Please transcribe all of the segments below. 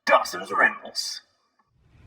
Dawson's Rambles.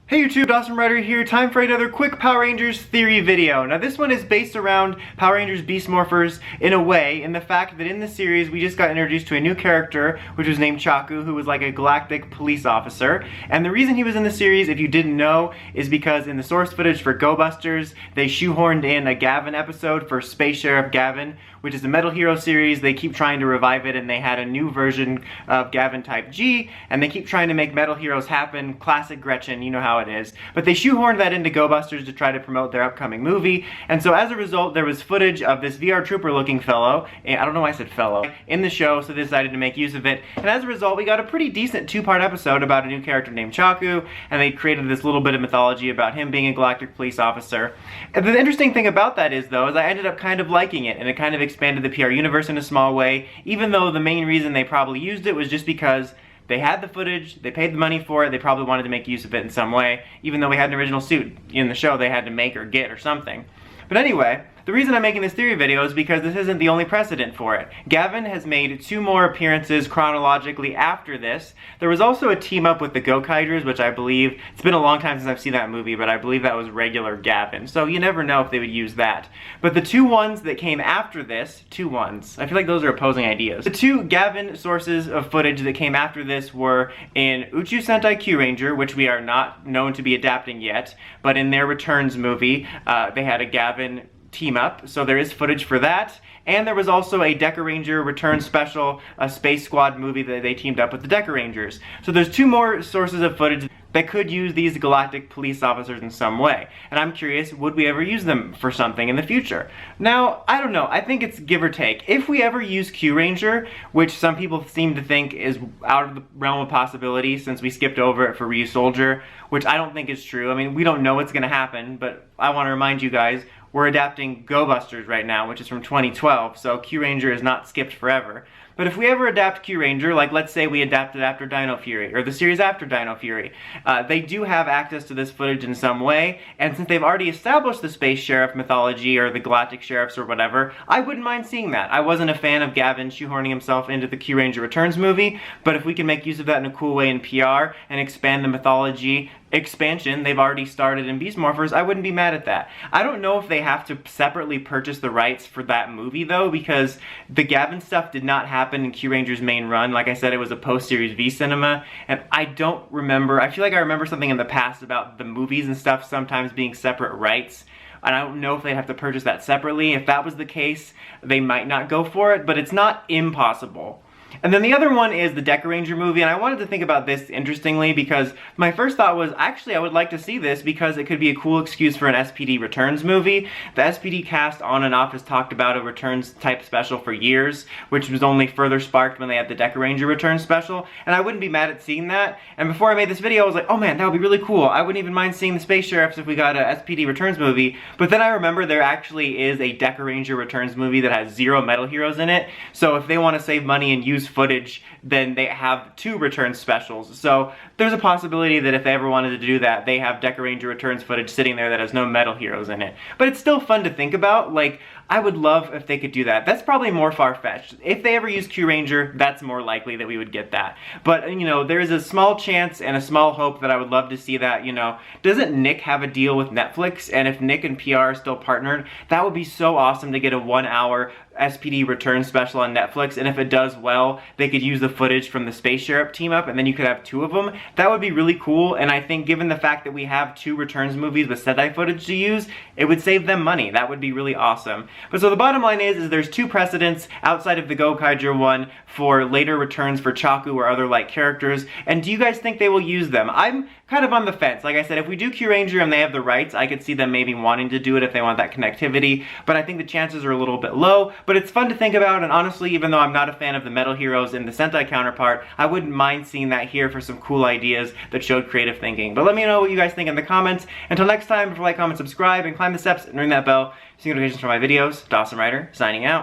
Hey YouTube, Dawson Ryder here. Time for another quick Power Rangers theory video. Now this one is based around Power Rangers Beast Morphers in a way, in the fact that in the series we just got introduced to a new character, which was named Chaku, who was like a galactic police officer. And the reason he was in the series, if you didn't know, is because in the source footage for Go Busters, they shoehorned in a Gavan episode for Space Sheriff Gavan, which is a Metal Hero series. They keep trying to revive it, and they had a new version of Gavan Type G, and they keep trying to make Metal Heroes happen. Classic Gretchen, you know how it is. But they shoehorned that into Go Busters to try to promote their upcoming movie, and so as a result there was footage of this VR Trooper looking fellow, I don't know why I said fellow, in the show, so they decided to make use of it, and as a result we got a pretty decent two-part episode about a new character named Chaku, and they created this little bit of mythology about him being a galactic police officer. And the interesting thing about that is, though, is I ended up kind of liking it, and it kind of expanded the PR universe in a small way, even though the main reason they probably used it was just because they had the footage, they paid the money for it, they probably wanted to make use of it in some way, even though we had an original suit in the show they had to make or get or something. But anyway, the reason I'm making this theory video is because this isn't the only precedent for it. Gavan has made 2 more appearances chronologically after this. There was also a team up with the Go-Kaijers, which I believe, it's been a long time since I've seen that movie, but I believe that was regular Gavan, so you never know if they would use that. But the 2 ones that came after this, 2 ones, I feel like those are opposing ideas. The 2 Gavan sources of footage that came after this were in Uchu Sentai Kyuranger, which we are not known to be adapting yet, but in their Returns movie, they had a Gavan team up, so there is footage for that. And there was also a Dekaranger Return special, a Space Squad movie that they teamed up with the Dekarangers. So there's 2 more sources of footage that could use these galactic police officers in some way. And I'm curious, would we ever use them for something in the future? Now, I don't know, I think it's give or take. If we ever use Kyuranger, which some people seem to think is out of the realm of possibility since we skipped over it for Ryusoulger, which I don't think is true. I mean, we don't know what's gonna happen, but I want to remind you guys, we're adapting Go Busters right now, which is from 2012, so Kyuranger is not skipped forever. But if we ever adapt Kyuranger, like let's say we adapt it after Dino Fury, or the series after Dino Fury, they do have access to this footage in some way, and since they've already established the Space Sheriff mythology, or the Galactic Sheriffs or whatever, I wouldn't mind seeing that. I wasn't a fan of Gavan shoehorning himself into the Kyuranger Returns movie, but if we can make use of that in a cool way in PR, and expand the mythology expansion they've already started in Beast Morphers, I wouldn't be mad at that. I don't know if they have to separately purchase the rights for that movie though, because the Gavan stuff did not happen in Kyuranger's main run. Like I said, it was a post-Series V cinema, and I don't remember, I feel like I remember something in the past about the movies and stuff sometimes being separate rights. And I don't know if they'd have to purchase that separately. If that was the case, they might not go for it, but it's not impossible. And then the other one is the Dekaranger movie, and I wanted to think about this interestingly because my first thought was, actually I would like to see this because it could be a cool excuse for an SPD Returns movie. The SPD cast on and off has talked about a Returns type special for years, which was only further sparked when they had the Dekaranger Returns special, and I wouldn't be mad at seeing that. And before I made this video I was like, oh man, that would be really cool. I wouldn't even mind seeing the Space Sheriffs if we got a SPD Returns movie, but then I remember there actually is a Dekaranger Returns movie that has 0 Metal Heroes in it, so if they want to save money and use footage, then they have 2 Returns specials. So there's a possibility that if they ever wanted to do that, they have Dekaranger Returns footage sitting there that has no Metal Heroes in it. But it's still fun to think about. Like, I would love if they could do that. That's probably more far-fetched. If they ever use Kyuranger, that's more likely that we would get that. But, you know, there is a small chance and a small hope that I would love to see that, you know. Doesn't Nick have a deal with Netflix? And if Nick and PR are still partnered, that would be so awesome to get a 1-hour SPD Return special on Netflix, and if it does well, they could use the footage from the Space Sheriff team up, and then you could have 2 of them. That would be really cool, and I think given the fact that we have 2 Returns movies with Sentai footage to use, it would save them money. That would be really awesome. But so the bottom line is there's 2 precedents outside of the Go-Kaiger one for later returns for Chaku or other like characters, and do you guys think they will use them? I'm kind of on the fence. Like I said, if we do Kyuranger and they have the rights, I could see them maybe wanting to do it if they want that connectivity, but I think the chances are a little bit low. But it's fun to think about, and honestly, even though I'm not a fan of the Metal Heroes and the Sentai counterpart, I wouldn't mind seeing that here for some cool ideas that showed creative thinking. But let me know what you guys think in the comments. Until next time, like, comment, subscribe, and climb the steps and ring that bell to see notifications for my videos. Dawson Ryder, signing out.